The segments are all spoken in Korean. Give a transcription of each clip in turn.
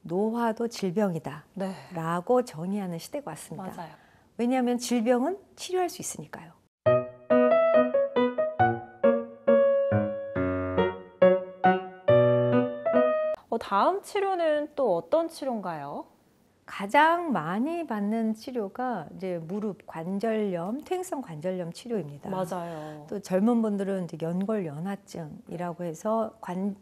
노화도 질병이다 네. 라고 정의하는 시대가 왔습니다. 맞아요. 왜냐하면 질병은 치료할 수 있으니까요. 다음 치료는 또 어떤 치료인가요? 가장 많이 받는 치료가 이제 무릎 관절염, 퇴행성 관절염 치료입니다. 맞아요. 또 젊은 분들은 이제 연골연화증이라고 해서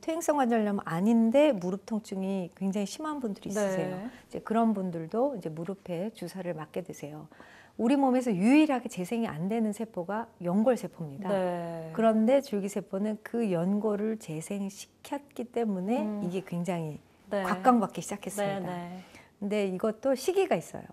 퇴행성 관절염 아닌데 무릎 통증이 굉장히 심한 분들이 있으세요. 네. 이제 그런 분들도 이제 무릎에 주사를 맞게 되세요. 우리 몸에서 유일하게 재생이 안 되는 세포가 연골세포입니다. 네. 그런데 줄기세포는 그 연골을 재생시켰기 때문에 이게 굉장히 네. 각광받기 시작했습니다. 네. 근데 이것도 시기가 있어요.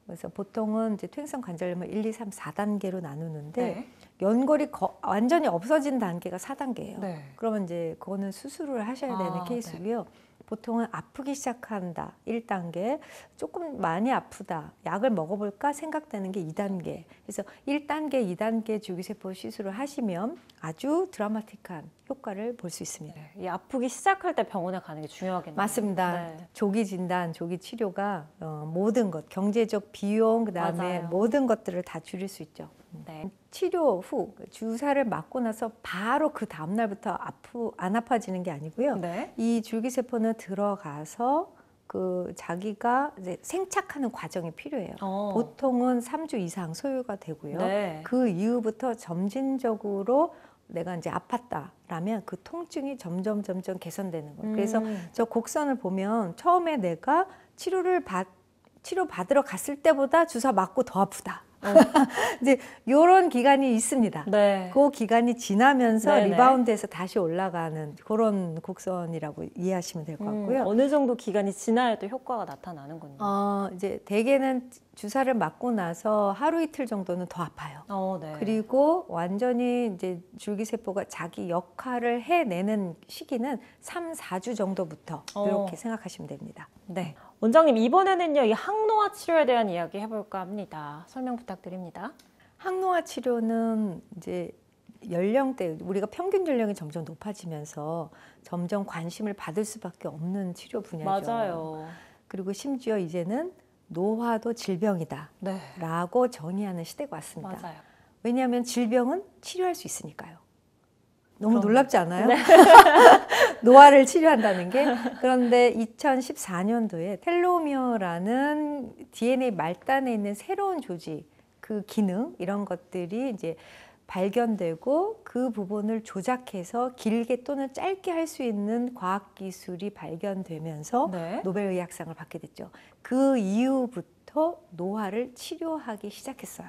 그래서 보통은 이제 퇴행성 관절염을 1, 2, 3, 4단계로 나누는데 네. 연골이 완전히 없어진 단계가 4단계예요. 네. 그러면 이제 그거는 수술을 하셔야 되는 케이스고요. 보통은 아프기 시작한다. 1단계. 조금 많이 아프다. 약을 먹어볼까 생각되는 게 2단계. 그래서 1단계, 2단계 줄기세포 시술을 하시면 아주 드라마틱한 효과를 볼 수 있습니다. 네. 이 아프기 시작할 때 병원에 가는 게 중요하겠네요. 맞습니다. 네. 조기 진단, 조기 치료가 모든 것, 경제적 비용, 그다음에 맞아요. 모든 것들을 다 줄일 수 있죠. 네. 치료 후 주사를 맞고 나서 바로 그 다음 날부터 안 아파지는 게 아니고요. 네. 이 줄기세포는 들어가서 그 자기가 이제 생착하는 과정이 필요해요. 보통은 3주 이상 소요가 되고요. 네. 그 이후부터 점진적으로 내가 이제 아팠다라면 그 통증이 점점 개선되는 거예요. 그래서 저 곡선을 보면 처음에 내가 치료 받으러 갔을 때보다 주사 맞고 더 아프다. 이제 이런 기간이 있습니다. 네. 그 기간이 지나면서 네네. 리바운드해서 다시 올라가는 그런 곡선이라고 이해하시면 될 것 같고요. 어느 정도 기간이 지나야 또 효과가 나타나는군요. 이제 대개는 주사를 맞고 나서 하루 이틀 정도는 더 아파요. 네. 그리고 완전히 이제 줄기세포가 자기 역할을 해내는 시기는 3, 4주 정도부터 이렇게 생각하시면 됩니다. 네. 원장님, 이번에는요, 이 항노화 치료에 대한 이야기 해볼까 합니다. 설명 부탁드립니다. 항노화 치료는 이제 연령대, 우리가 평균 연령이 점점 높아지면서 점점 관심을 받을 수밖에 없는 치료 분야죠. 맞아요. 그리고 심지어 이제는 노화도 질병이다 네. 라고 정의하는 시대가 왔습니다. 맞아요. 왜냐하면 질병은 치료할 수 있으니까요. 너무 놀랍지 않아요? 네. 노화를 치료한다는 게. 그런데 2014년도에 텔로미어라는 DNA 말단에 있는 새로운 조직, 그 기능 이런 것들이 이제 발견되고 그 부분을 조작해서 길게 또는 짧게 할 수 있는 과학기술이 발견되면서 네. 노벨의학상을 받게 됐죠. 그 이후부터 노화를 치료하기 시작했어요.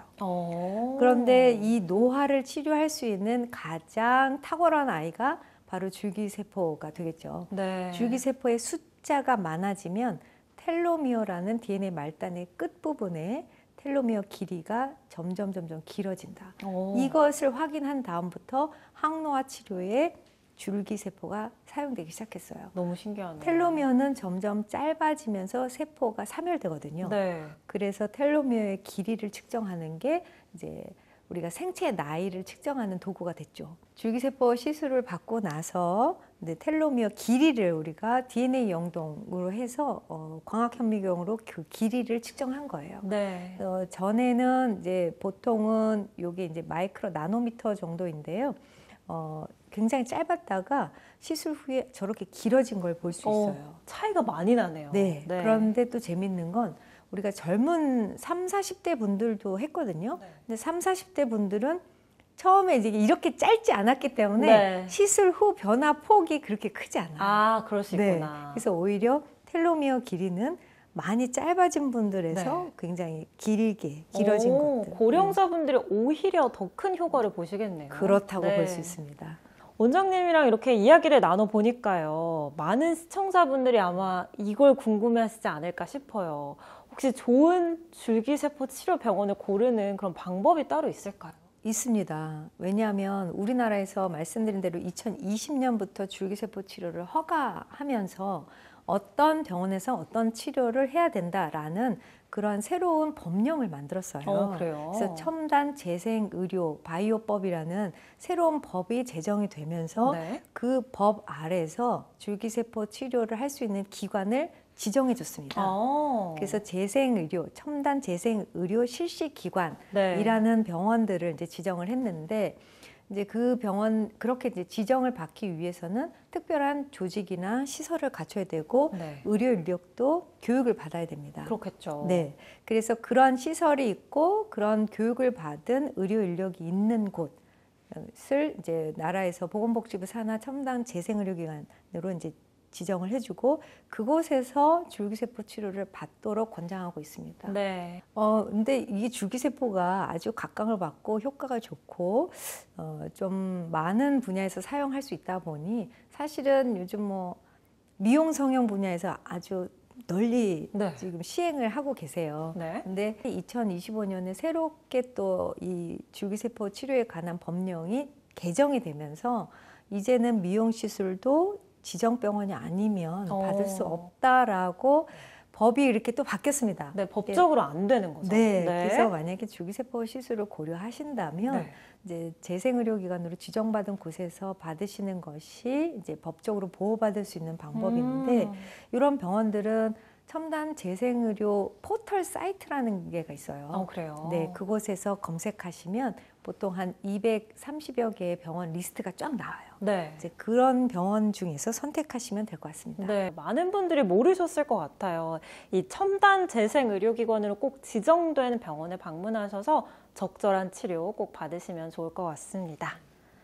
그런데 이 노화를 치료할 수 있는 가장 탁월한 아이가 바로 줄기세포가 되겠죠. 네. 줄기세포의 숫자가 많아지면 텔로미어라는 DNA 말단의 끝부분에 텔로미어 길이가 점점 길어진다. 이것을 확인한 다음부터 항노화 치료에 줄기세포가 사용되기 시작했어요. 너무 신기하네요. 텔로미어는 점점 짧아지면서 세포가 사멸되거든요. 네. 그래서 텔로미어의 길이를 측정하는 게 이제 우리가 생체의 나이를 측정하는 도구가 됐죠. 줄기세포 시술을 받고 나서 이제 텔로미어 길이를 우리가 DNA 영동으로 해서 광학현미경으로 그 길이를 측정한 거예요. 네. 전에는 이제 보통은 이게 이제 마이크로 나노미터 정도인데요. 굉장히 짧았다가 시술 후에 저렇게 길어진 걸 볼 수 있어요. 차이가 많이 나네요. 네. 그런데 또 재밌는 건 우리가 젊은 30, 40대 분들도 했거든요. 네. 근데 30, 40대 분들은 처음에 이제 이렇게 짧지 않았기 때문에 네. 시술 후 변화 폭이 그렇게 크지 않아요. 그럴 수 네. 있구나. 그래서 오히려 텔로미어 길이는 많이 짧아진 분들에서 네. 굉장히 길어진 것들. 고령자분들이 오히려 더 큰 효과를 보시겠네요. 그렇다고 네. 볼 수 있습니다. 원장님이랑 이렇게 이야기를 나눠보니까요. 많은 시청자분들이 아마 이걸 궁금해하시지 않을까 싶어요. 혹시 좋은 줄기세포 치료 병원을 고르는 그런 방법이 따로 있을까요? 있습니다. 왜냐하면 우리나라에서 말씀드린 대로 2020년부터 줄기세포 치료를 허가하면서 어떤 병원에서 어떤 치료를 해야 된다라는 그런 새로운 법령을 만들었어요. 그래요? 그래서 첨단 재생의료 바이오법이라는 새로운 법이 제정이 되면서 네. 그 법 아래서 줄기세포 치료를 할 수 있는 기관을 지정해 줬습니다. 그래서 재생의료, 첨단 재생의료 실시기관이라는 네. 병원들을 이제 지정을 했는데, 이제 그 병원 그렇게 이제 지정을 받기 위해서는 특별한 조직이나 시설을 갖춰야 되고 네. 의료 인력도 교육을 받아야 됩니다. 그렇겠죠. 네, 그래서 그런 시설이 있고 그런 교육을 받은 의료 인력이 있는 곳을 이제 나라에서 보건복지부 산하 첨단 재생의료기관으로 이제 지정을 해주고 그곳에서 줄기세포 치료를 받도록 권장하고 있습니다. 네. 근데 이 줄기세포가 아주 각광을 받고 효과가 좋고 좀 많은 분야에서 사용할 수 있다 보니 사실은 요즘 뭐 미용 성형 분야에서 아주 널리 네. 지금 시행을 하고 계세요. 네. 근데 2025년에 새롭게 또 이 줄기세포 치료에 관한 법령이 개정이 되면서 이제는 미용 시술도 지정병원이 아니면 받을 수 없다라고 법이 이렇게 또 바뀌었습니다. 네, 법적으로 안 되는 거죠. 네, 네. 그래서 만약에 줄기세포 시술을 고려하신다면 네. 이제 재생의료기관으로 지정받은 곳에서 받으시는 것이 이제 법적으로 보호받을 수 있는 방법인데 이런 병원들은 첨단 재생의료 포털 사이트라는 게가 있어요. 그래요? 네, 그곳에서 검색하시면 보통 한 230여 개의 병원 리스트가 쫙 나와요. 네. 이제 그런 병원 중에서 선택하시면 될 것 같습니다. 네, 많은 분들이 모르셨을 것 같아요. 이 첨단 재생 의료기관으로 꼭 지정된 병원에 방문하셔서 적절한 치료 꼭 받으시면 좋을 것 같습니다.